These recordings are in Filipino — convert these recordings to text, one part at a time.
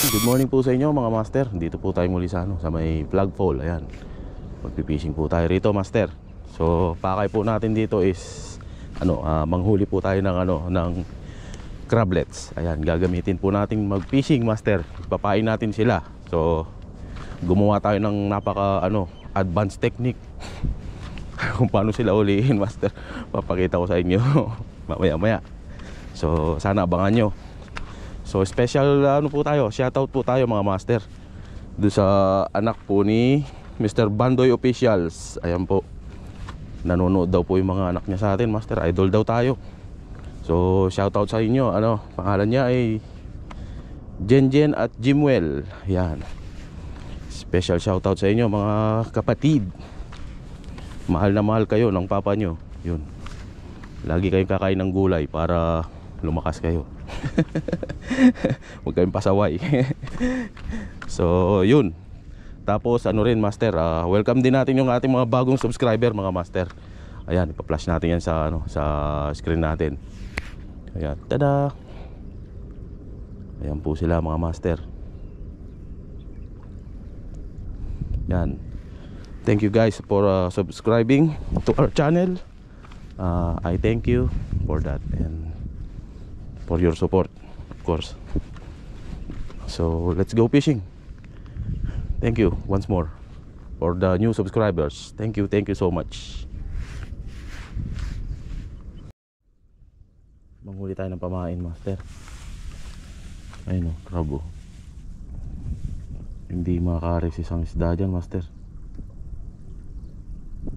Good morning po sa inyo mga master. Dito po tayo muli sa sa may flagpole. Ayan. Magpipishing po tayo rito, master. So, pakay po natin dito is manghuli po tayo ng crablets. Ayan, gagamitin po natin mag-fishing, master. Papain natin sila. So, gumawa tayo ng napaka advanced technique kung paano sila ulihin, master. Papakita ko sa inyo mamaya-maya. So, sana abangan nyo. So special po tayo, shoutout po tayo mga master doon sa anak po ni Mr. Bandoy Officials. Ayan po, nanonood daw po yung mga anak niya sa atin, master. Idol daw tayo. So shoutout sa inyo. Pangalan niya ay Jenjen at Jimwell. Yan, special shoutout sa inyo mga kapatid. Mahal na mahal kayo ng papa nyo. Yun, lagi kayong kakain ng gulay para lumakas kayo. Huwag kayong pasaway. So yun. Tapos rin, master, welcome din natin yung ating mga bagong subscriber, mga master. Ayan, ipa-flash natin yan sa sa screen natin. Ayan, tada. Ayan po sila mga master. Yan. Thank you guys for subscribing to our channel. I thank you for that and for your support, of course. So let's go fishing. Thank you once more for the new subscribers. Thank you so much. Manghuli tayo ng pamain, master. Ayun o, crab o. Hindi makaka-resist ang isda dyan, master.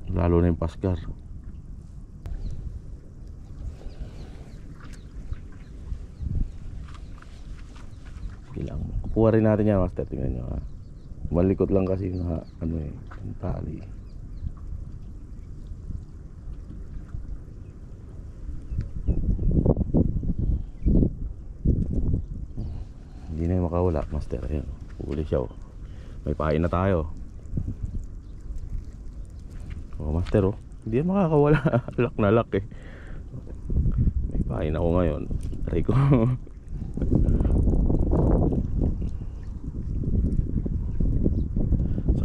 Lalo na yung paskar. Kuha rin natin yan, master. Tingnan nyo, malikot lang kasi yung yung tali. Hindi na yung makawala, master. Ayan, huli siya. May pain na tayo. Master, hindi yan makakawala. Lock na lock eh. May pain ako ngayon. Try ko.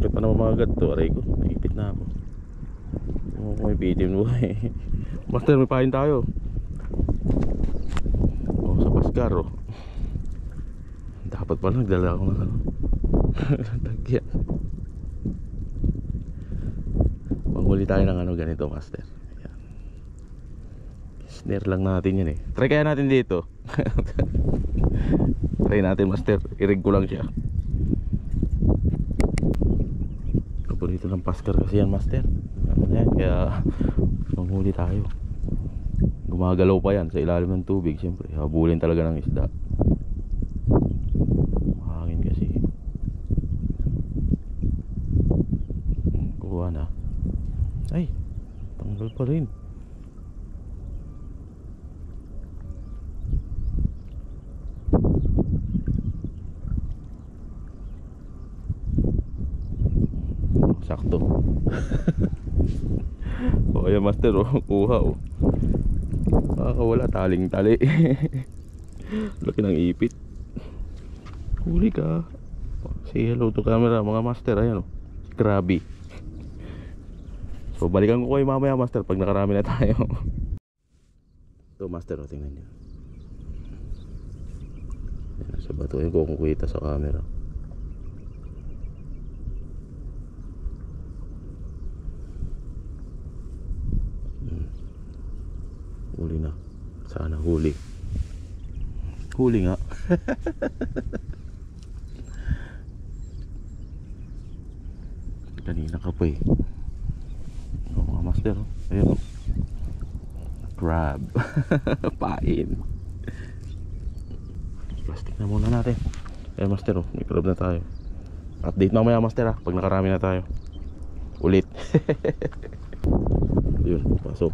Sakit pa naman mga agad to. Aray ko, naipit na ako. May bitim mo eh. Master, may pain tayo. Sa paskar dapat pala nagdala ako ng tagyan. Manghuli tayo ng ganito, master. Ayan. Snare lang natin yan eh. Try kaya natin dito. Try natin, master. I-rig ko lang siya. Paborito ng paskar kasi yan, master. Kaya manghuli tayo. Gumagalaw pa yan sa ilalim ng tubig. Siyempre, habulin talaga ng isda. Mahangin kasi. Kuha na. Ay, tanggal pa rin. Sakto. Ayan, master, kuha wala, taling tali. Laki ng ipit. Huli ka. Say hello to camera, mga master. Ayan Krabi. So balikan ko kayo mamaya, master, pag nakarami na tayo. Ito, master, tingnan nyo. Sa bato yun ko kung kuwita sa camera. Huli na. Sana huli. Huli nga. Kanina ka pa eh. Mga master, ayun crab. Pain. Plastic na muna natin. Ayun, master, may crab na tayo. Update mamaya, master, pag nakarami na tayo. Ulit. Yun, pasok.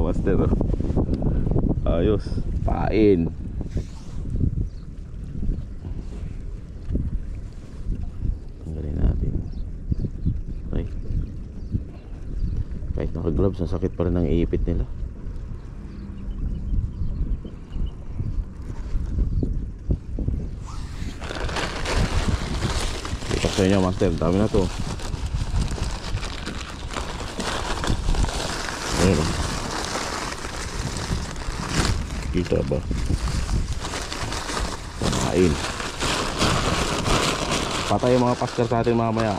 Master, ayos, pain. Tanggalin natin. Okay. Kahit naka-gloves, nasakit pa rin ang iipit nila. sa inyo, master. Dami na to. Ayun. Kita ba? Pamain. Patay yung mga pasker sa atin mamaya.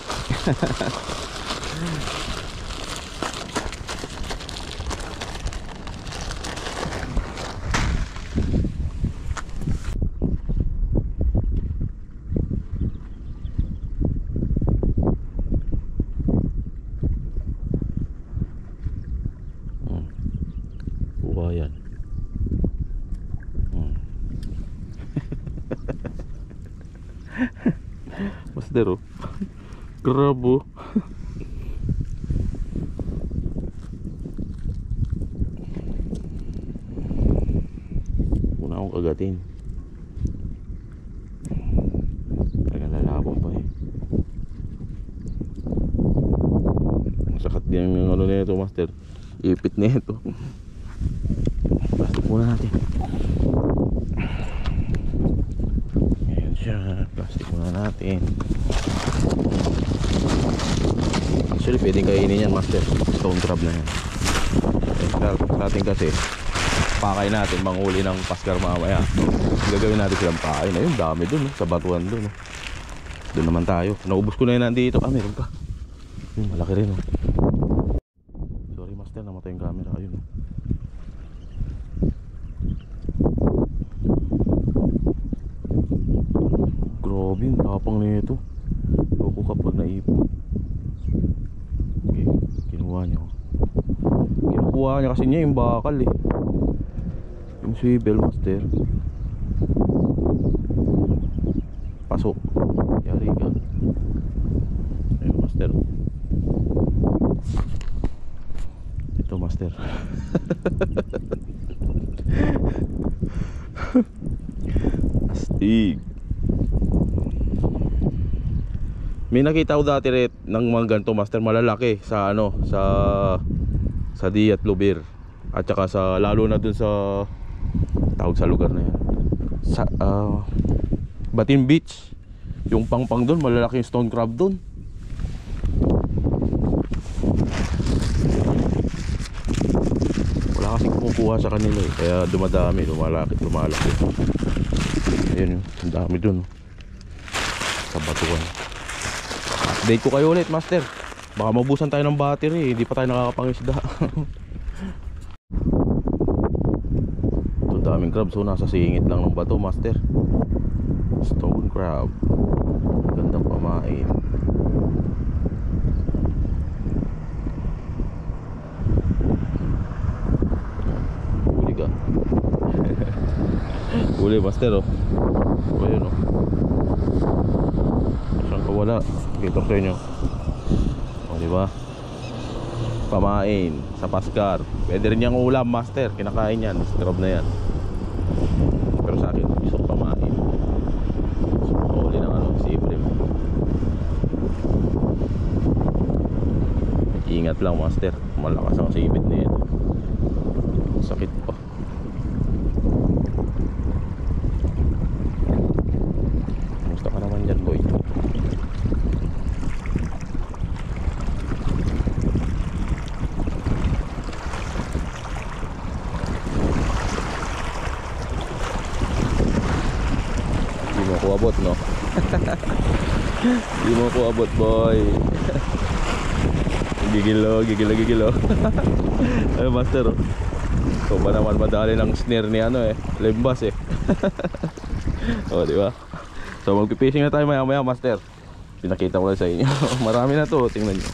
Buhayan. Master, oh. Grabe. Una akong kagatin. Talagang lalabong pa eh. Sakat din yung ano na ito, master. Ipit na ito. Plastic muna natin. Ayan siya. Plastic muna natin. Actually pwedeng kainin yan, master. Stone crab na yan. Eh, sa atin kasi pakay natin, manghuli ng paskar mamaya. Gagawin natin silang pakay. Ayun, dami dun, sa batuan dun. Doon naman tayo. Naubos ko na yun nandito. Ah, meron pa. Malaki rin, oh. Sorry, master, namatay yung camera. Ayun, oh. Grabe, yung tapang na ito. Loko kapag naipon. Okay, kinuha niya. Kinukuha niya kasi niya yung bakal eh. Yung swivel, master. Pasok. Yari ka. Ayun, master. Ito, master. Astig. May nakita ko dati rin ng mga ganito, master, malalaki sa ano, sa Di at Lubir. At saka sa lalo na dun sa tawag sa lugar na yan. Sa Batin Beach. Yung pangpang dun, malalaki yung stone crab dun. Wala kasing kumukuha sa kanila eh. Kaya dumadami, lumalaki. Ayun, ang dami dun sa batuan. Update ko kayo ulit, master. Baka mabusan tayo ng battery, hindi pa tayo nakakapangisda. Ito, daming crab. So nasa singit lang ng bato, master. Stone crab. Gandang pamain. Huli ka. Huli, master, oh. Ayun, oh. Saan ka wala? Kita ko sa inyo. O, diba? Pamain sa paskar. Pwede rin niyang ulam, master. Kinakain yan. Crab na yan. Pero sa akin, gusto ko pamain. So, huli ng ano, siprim. Ingat lang, master. Malakas ang sipit na yan. Sakit pa. Kumusta ka naman dyan, boy? Hindi mo ko abot, no? Hindi mo ko abot, boy. Gigilo. Ay, master, oh. So ba naman madali ng snare ni ano eh, lembas eh. O, di ba? So magpipishing na tayo maya-maya, master. Pinakita ko lang sa inyo. Marami na to, tingnan nyo.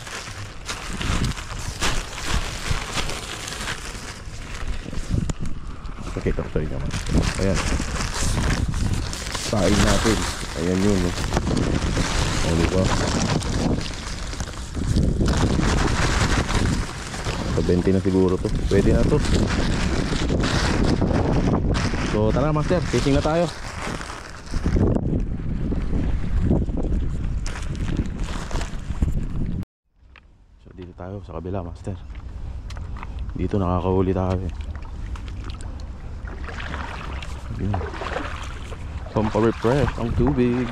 Pakita ko sa inyo, master. Ayan. Sain natin. Ayan yun, oh. O, di ba? So 20 na siguro to. Pwede na to. So tara, master, fishing na tayo. So dito tayo sa kabila, master. Dito nakakahuli tayo eh. Pampare-refresh ang tubig.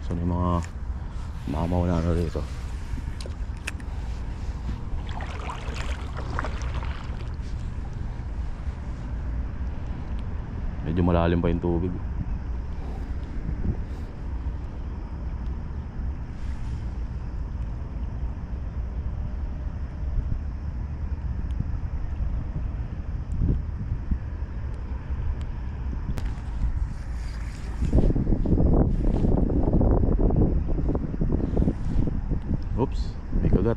So yung mga mamaw na ano dito. Medyo malalim pa yung tubig. Oops, may kagat.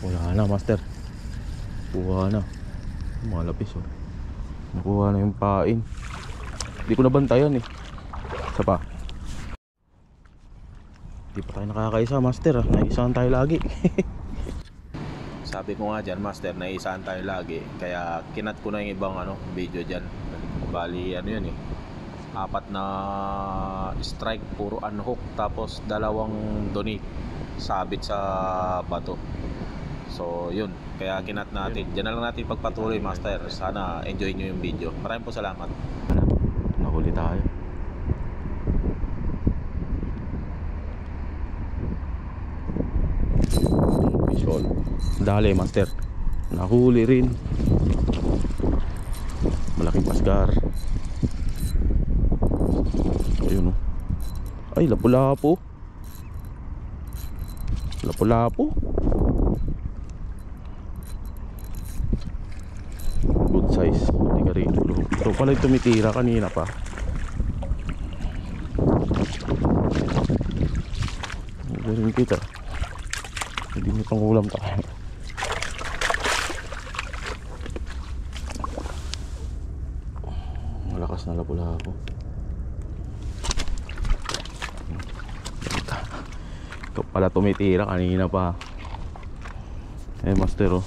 Wala na, master. Kuha na. Malapis oh. Nakuha na yung pain. Hindi ko nabantayan eh. Isa pa. Hindi pa tayo nakakaisa, master ah. Naisahan tayo lagi. Sabi ko nga dyan, master, naisahan tayo lagi. Kaya kinat ko na yung ibang video dyan. Bali ano yun eh, 4 na strike, puro unhook. Tapos 2 donate sabit sa bato. So yun, kaya kinat natin. Diyan na lang natin pagpatuloy, master. Sana enjoy nyo yung video. Maraming po salamat. Nahuli tayo. Visual. Dali, master. Nahuli rin. Malaking pasgar. Ayun oh. Ay, lapu-lapu. Lapu-lapu. Good size. Hindi ka rin. Ito pala yung tumitira kanina pa. Hindi rin kita. Hindi may pangulam tayo. Malakas na lapu-lapu. Ito pala tumitira kanina pa. Eh, master oh.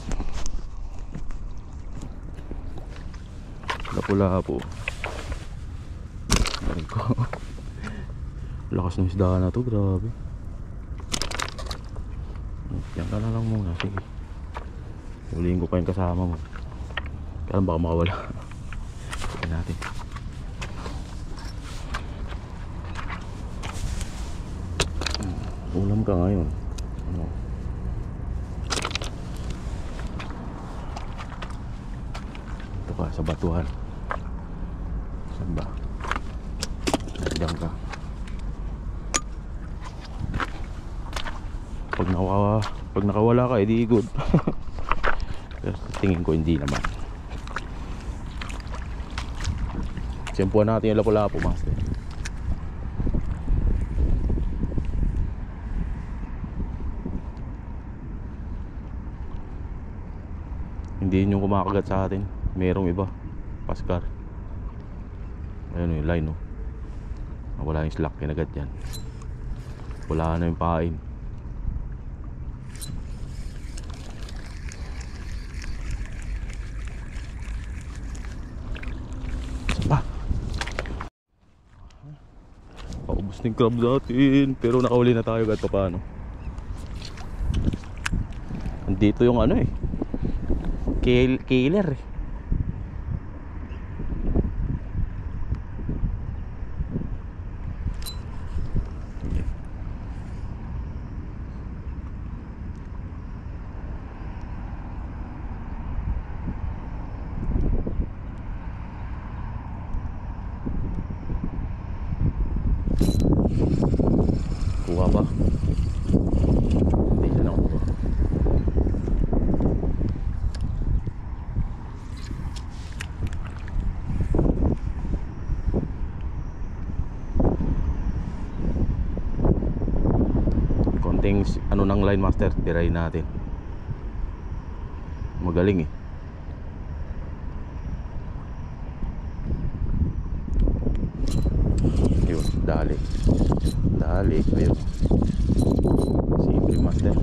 Lapu-lapu. Aray ko. Lakas ng isda na to, grabe. Yan ka na lang muna, sige. Huliin ko pa yung kasama mo. Kaya baka makawala. Sige natin. Ulam ka ngayon. Ano? Ito ka, sa batuhan. Saan ba? Diyan ka. Pag nakawala ka, edi good. Pero tingin ko hindi naman. Tiyempuan natin yung lapu-lapu, master. Hindi yun yung kumakagat sa atin. Merong iba, paskar. Ayun yung line oh. Wala yung slack, kinagat yan. Wala na yung pain. Sapa. Paubos ng crab natin. Pero nakauli na tayo kahit pa paano. Andito yung ano eh, killer eh. Kuha ba? Hindi siya nakuha. Konting ano ng line, master, tirayin natin. Magaling eh. Yun, dali. Dali, ayun. Simple, master.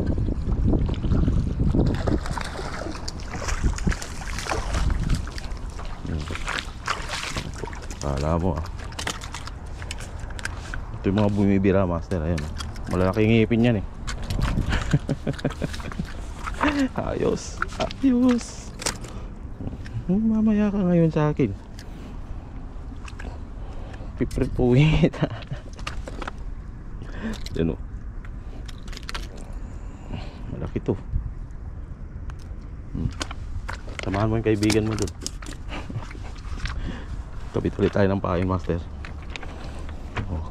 Kala mo ito yung mga bumibira, master. Ayan, malalaking ngipin yan eh. Ayos, ayos. Mamaya ka ngayon sa akin. Piprepuwit. Yan o. Malaki to. Samahan mo yung kaibigan mo dun. Kapit ulit tayo ng pain, master.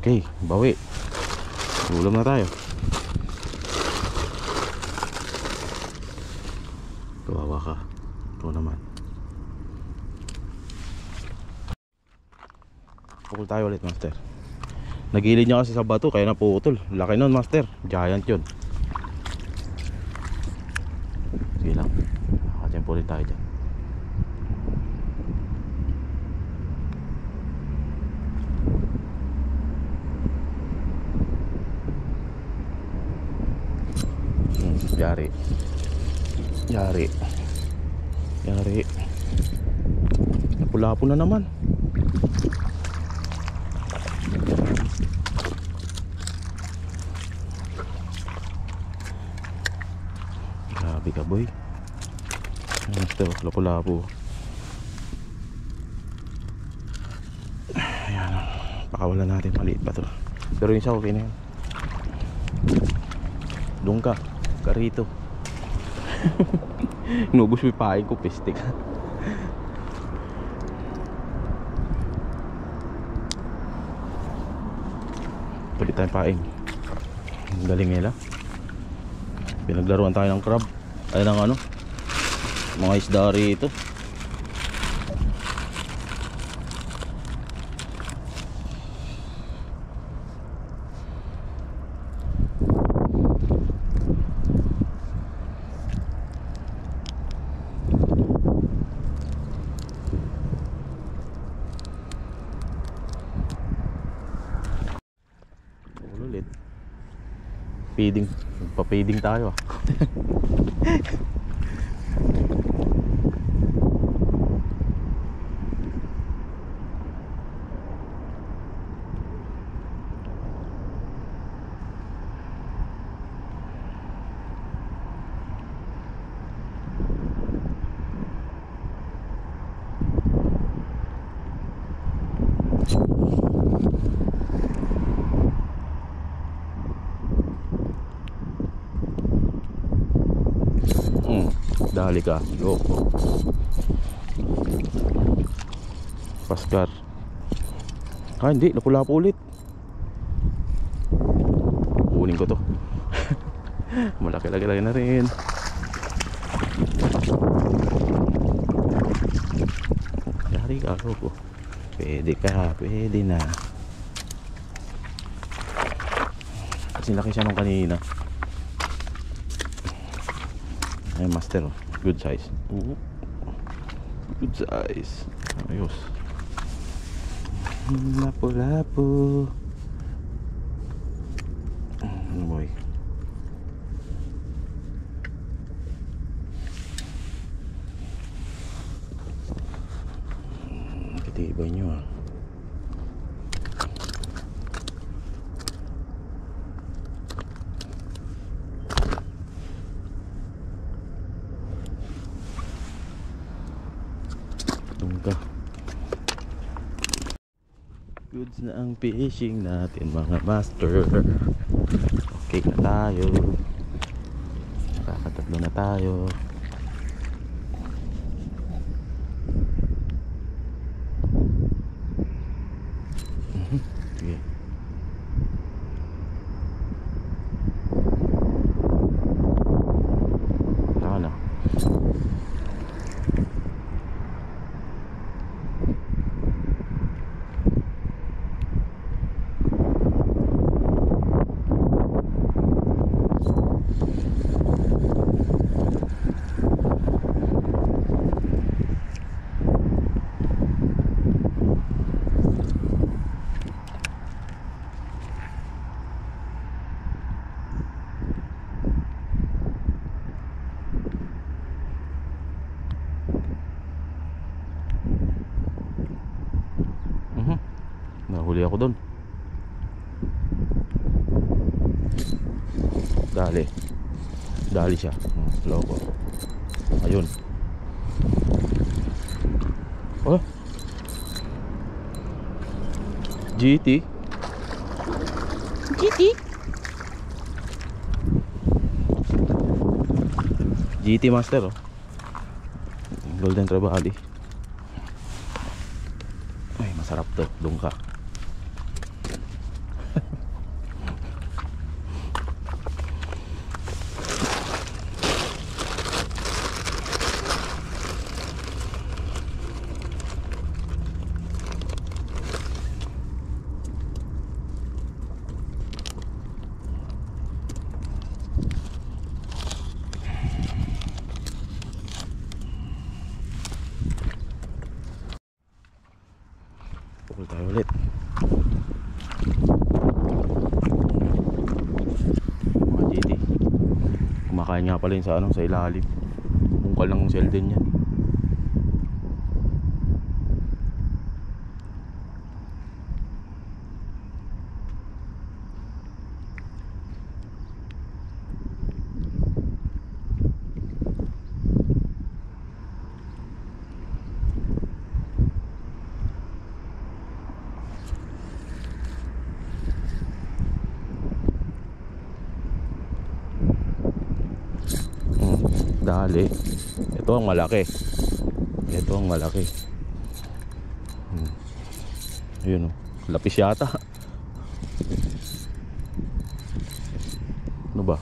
Okay, bawi. Ulam na tayo. Kawawa ka. Ito naman. Pukul tayo ulit, master. Nagilid niya kasi sa bato kaya naputol. Laki nun, master. Giant yun. Sige lang. Nakatempo rin tayo dyan. Yari. Yari. Yari. Napula-po na naman. Grabe ka, boy. Master, lapu-lapu. Ayan. Pakawalan natin, maliit pa to. Pero yung isa okay na yan. Doon ka rito. Inubos mo yung pain ko, pistik. Tulit tayong pain. Ang galing nila. Pinaglaruan tayo ng crab. Ay ng ano, mga isda rito. Ulit. Feeding. Magpa-feeding tayo. Dali ka. Go. Paskar. Hindi, napula-po ulit. Kunin ko to. Malaki-laki na rin. Dari ka, go. Pwede ka, pwede na. Kasi laki siya nung kanina. Ay, master, good size. Good size. Ayos. Lapu-lapu. Ano boy? Kitibay nyo ah. Goods na ang fishing natin mga master. Okay na tayo. Nakakatatlo na tayo. Sige. Saka na. Huli ako doon. Dali. Dali siya. Loko. Ayun. Oh. GT. GT. GT Master, oh. Golden Trevally. Ay, masarap to. Doon ka. Pukul tayo ulit. Mga GT. Kumakain nga pala yun sa, sa ilalim. Bungkal ng shell din yan. Dali. Ito ang malaki. Ito ang malaki. Ayun, oh. Lapis yata. Ano ba?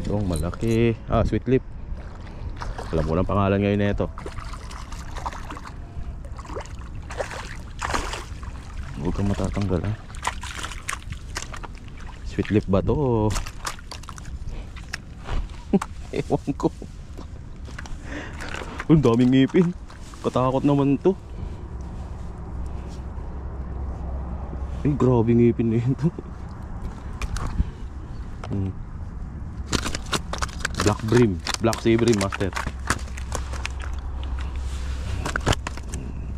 Ito ang malaki. Ah, sweet lip. Alam ko lang pangalan ngayon na ito. Huwag kang matatanggal, ha. Sweet lip ba to? Ewan ko. Ang daming ngipin. Katakot naman to. Ay, grabe ngipin na yun to. Black brim. Black sea brim, Master.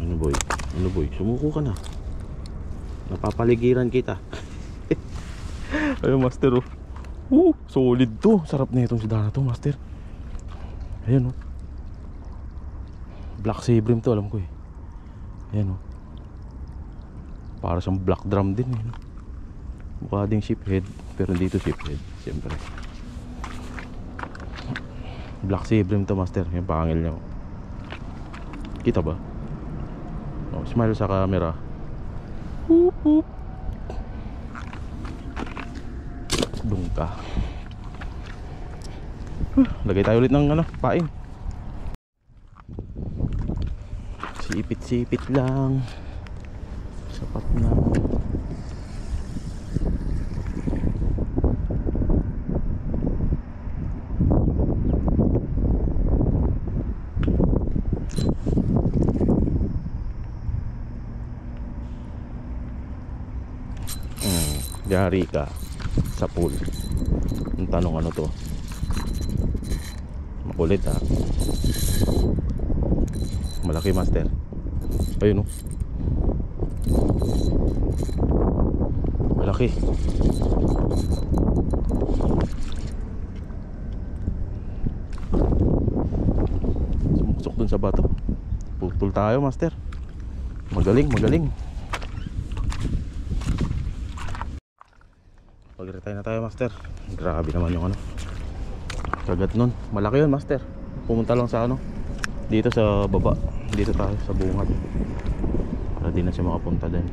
Ano boy? Ano boy? Sumuko ka na. Napapaligiran kita. Ayun, Master, oh. Solid to. Sarap na itong sida na to, Master. Ayan, oh. Black sea brim to, alam ko eh. Ayan, oh. Para siyang black drum din eh. Mukha ding sheephead, pero hindi to sheephead, siyempre. Black sea brim to, Master. Yung pangil niya, oh. Kita ba? Oh, smile sa camera. Whoop, whoop. Doon ka. Lagay tayo ulit ng pain. Sipit-sipit lang. Sapat na. Yari ka sa pool. Ang tanong, ano to? Makulit, ha. Malaki, Master. Ayun, oh. Malaki. Sumuksok dun sa bato. Putol tayo, Master. Magaling, magaling. Pag-retire na tayo, Master. Grabe naman yung kagat nun. Malaki yun, Master. Pumunta lang sa dito sa baba. Dito tayo sa bungad. Para di na siya makapunta din.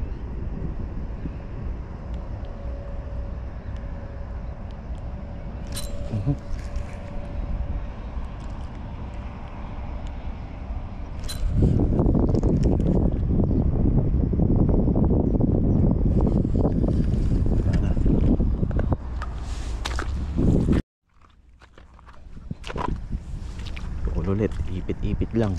Ulit, ipit-ipit lang.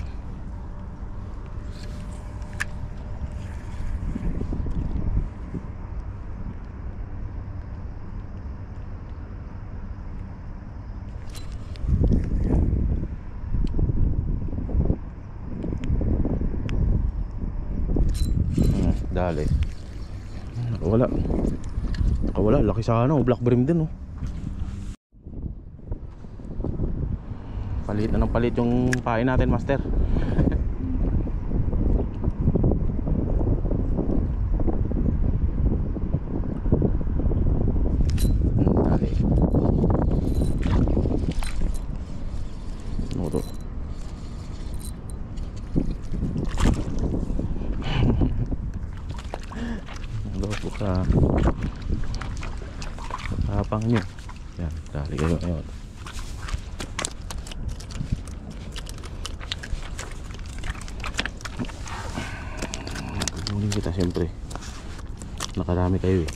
Dali. Wala. Wala, laki sa ano, black brim din oh. Palit na ng palit yung pain natin, master. Dali. Ano to? Ano sa tapang nyo. Yan, dali kayo ngayon. Kukunin kita siyempre. Nakarami kayo eh.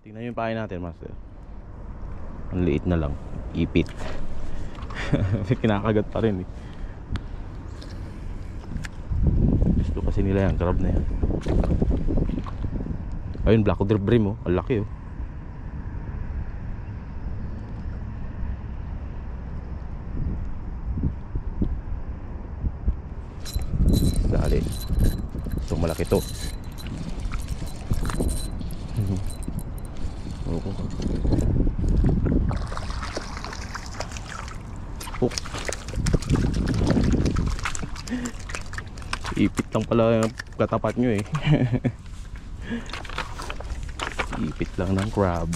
Tingnan nyo yung pain natin, master. Ang liit na lang. Ipit. Kinakagat pa rin eh. Gusto kasi nila yan, crab na yan. Ayun, black brim oh. Ang laki oh. Dali. Itong malaki to. Oh. Ipit lang pala yung katapat nyo eh. Ipit lang ng crab.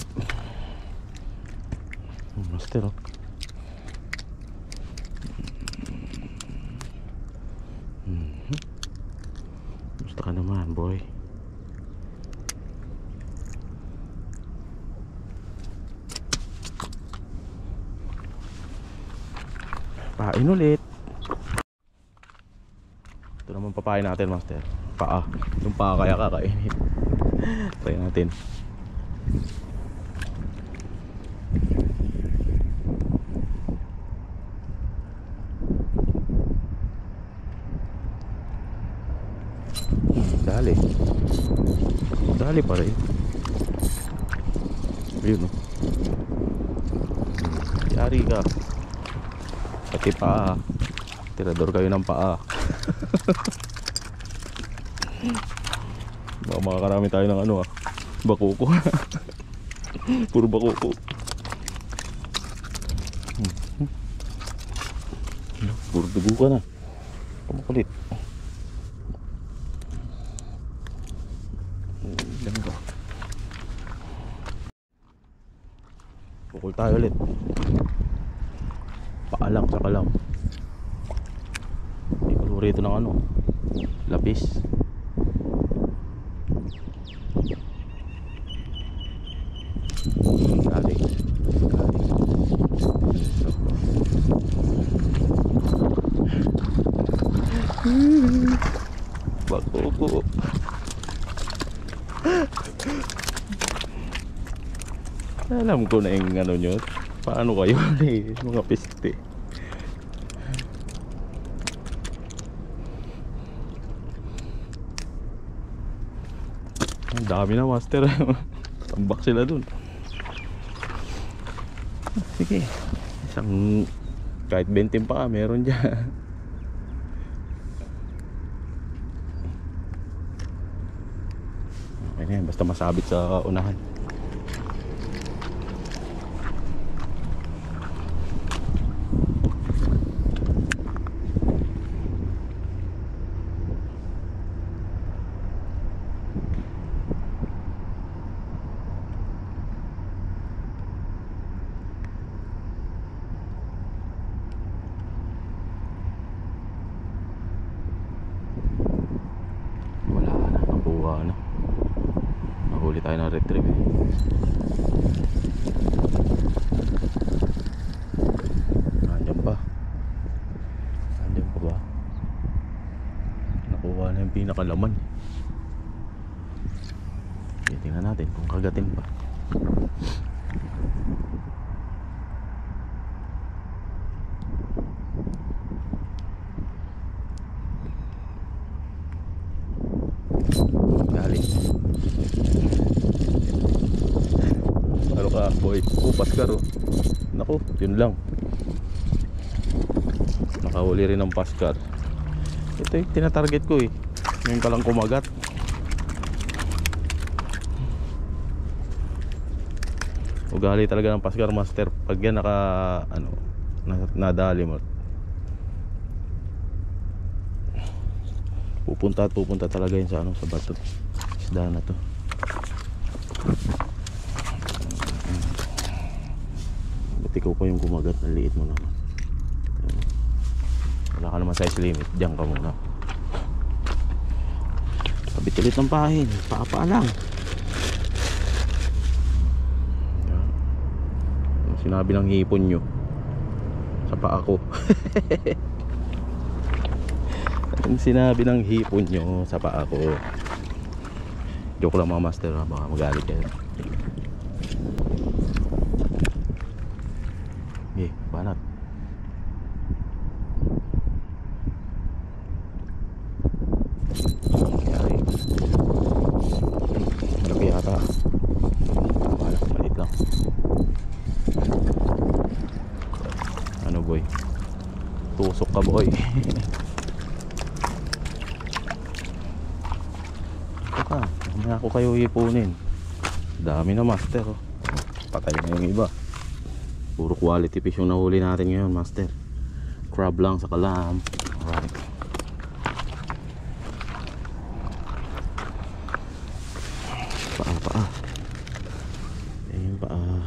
Master oh. Gusto ka naman boy. Pain ulit. Ito naman papain natin, master. Paa. Yung paa kaya kakainin. Try natin. Dali. Dali pa rin. Yun oh. Yari ka. Pati paa. Tirador kayo ng paa. Baka makakarami tayo ng ano bakuko. Puro bakuko. Puro dugo ka na. Kamakulit. Ganda. Bukol tayo ulit. Paalang sa kalam. Hindi ko rito ng ano lapis. Dali. Bakuko. Alam ko na yung ano nyo. Paano kayo mga piste. Ang dami na, master. Tambak sila dun. Sige. Isang kahit 20 pa meron dyan. Okay na yan. Basta masabit sa unahan. Nahuli tayo ng retrieve eh. Nandiyan pa ba? Nakuha na yung pinakalaman. Tingnan natin kung kagatin pa. boy. Paskar oh. Naku, yun lang. Nakahuli rin ng paskar. Ito yung tinatarget ko eh. Ngayon palang kumagat. Ugali talaga ng paskar master. Pag yan nadali mo, pupunta talaga yun sa sa bato. Isda na to. Ba't ikaw pa yung kumagat? Ang liit mo naman. Wala ka naman size limit. Diyan ka muna. Kabit ulit ng pahin. Paa lang. Sinabi ng hipon nyo sa paa ko. Ang sinabi ng hipon nyo sa paa ko. Joke lang mga master ha. Baka magalit kayo. Banat. Malaki yata. Maliit lang. Ano boy? Tusok ka boy. Mamaya ako kayo ipunin. Dami na master oh. Patay na yung iba. Puro quality fish yung nahuli natin ngayon master. Crab lang sa kalam. Alright. Paa. Ayun paa.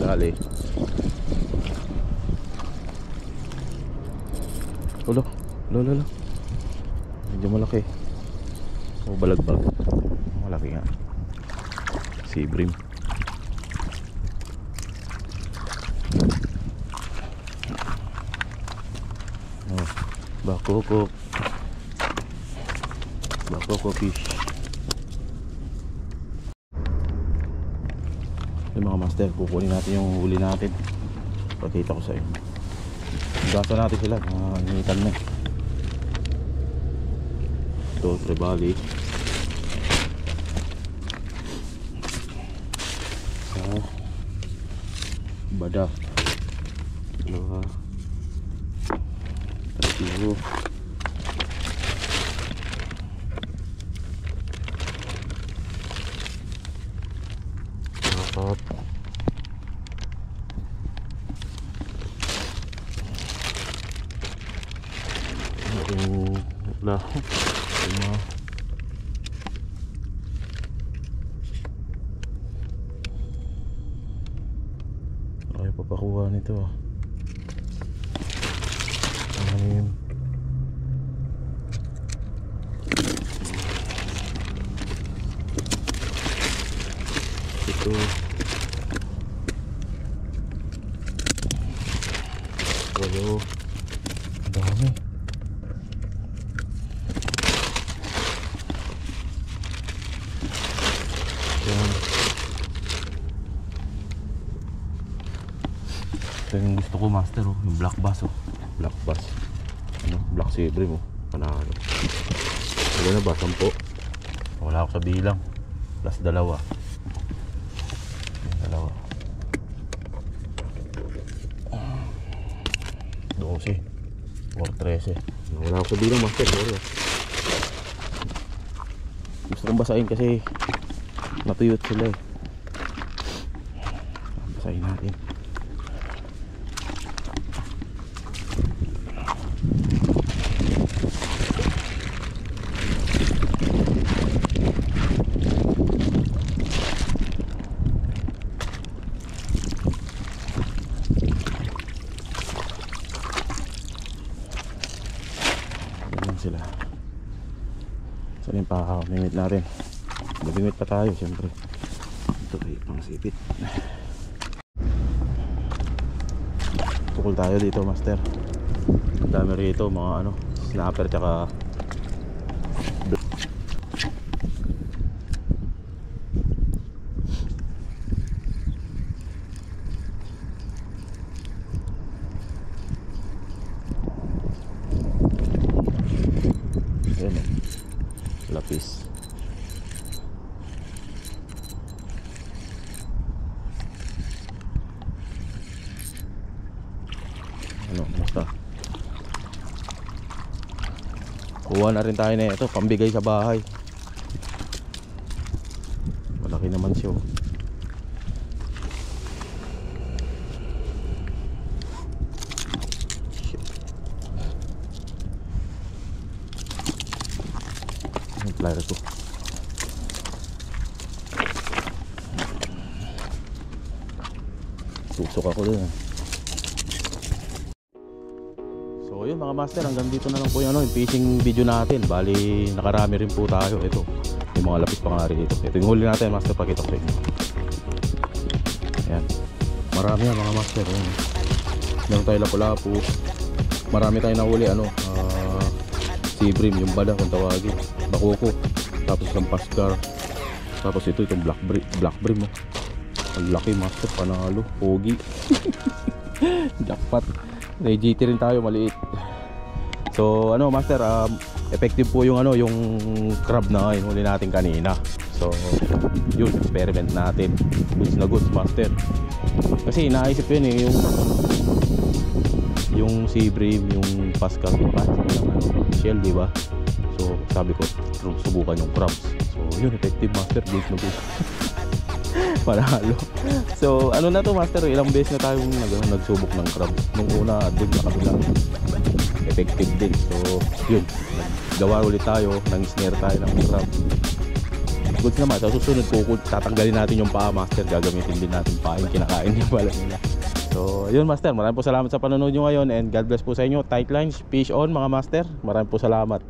Dali. Ulo. Medyo malaki. O balagbag. Malaki nga. Sea bream. Oh, bakoko fish. Yung mga master, kukunin natin yung huli natin. Pakita ko sa inyo. Gasa natin sila, hinitan na. Ito, trevally. Bada. Dalawa. Tatlo. Apat. Lima. Ayaw papakuha nito ah. Anim. Ito. Walo. Dami. Yan. Ito yung gusto ko master oh. Yung black bass oh. Black bass. Black sea bream oh. Panalo. Wala na ba? 10. Wala ako sa bilang. Plus 2. Dalawa. 12 or 13. Wala ako sa bilang master. Sorry. Gusto kong basahin kasi natuyot sila eh. Basahin natin. Sila. Saan yung paka-limit natin? Mag-limit pa tayo siyempre. Ito ay pang sipit. tukol tayo dito, master. Dami rito mga ano, snapper tsaka ayan o, lapis. Ano, basta kuha na rin tayo na ito, pambigay sa bahay. Malaki naman siya oh. Shit. Ang plier ko. Susok ako dun eh. So yun mga master, hanggang dito na lang po yung, yung fishing video natin. Bali nakarami rin po tayo. Ito yung mga lapis pa nga rito. Ito yung huli natin master, pakita ko sa inyo. Ayan, marami yan mga master. Ayan. Meron tayo lapu-lapu. Marami tayo nahuli sea bream, yung bala kung tawagin, bakuko. Tapos isang pascar. Tapos ito itong black bream oh. Ang laki master, panalo, pogi. Jackpot. May GT rin tayo, maliit. So ano master, effective po yung ano, yung crab na ngayon huli natin kanina. So yun, experiment natin. Goods na goods master. Kasi naisip ko yun eh, yung sea bream, yung pascal, yung shell, di ba? So sabi ko, subukan yung crabs. So yun, effective master, goods na goods. Panalo. So ano na to master, ilang beses na tayong nagsubok ng crab. Nung una dun sa kabila, effective din. So yun, gawa ulit tayo, nang snare tayo ng crab. Goods naman. Sa susunod po, tatanggalin natin yung paa master, gagamitin din natin paa yung kinakain yung pala nila. So yun master, maraming po salamat sa panonood nyo ngayon, and God bless po sa inyo. Tight lines, fish on mga master. Maraming po salamat.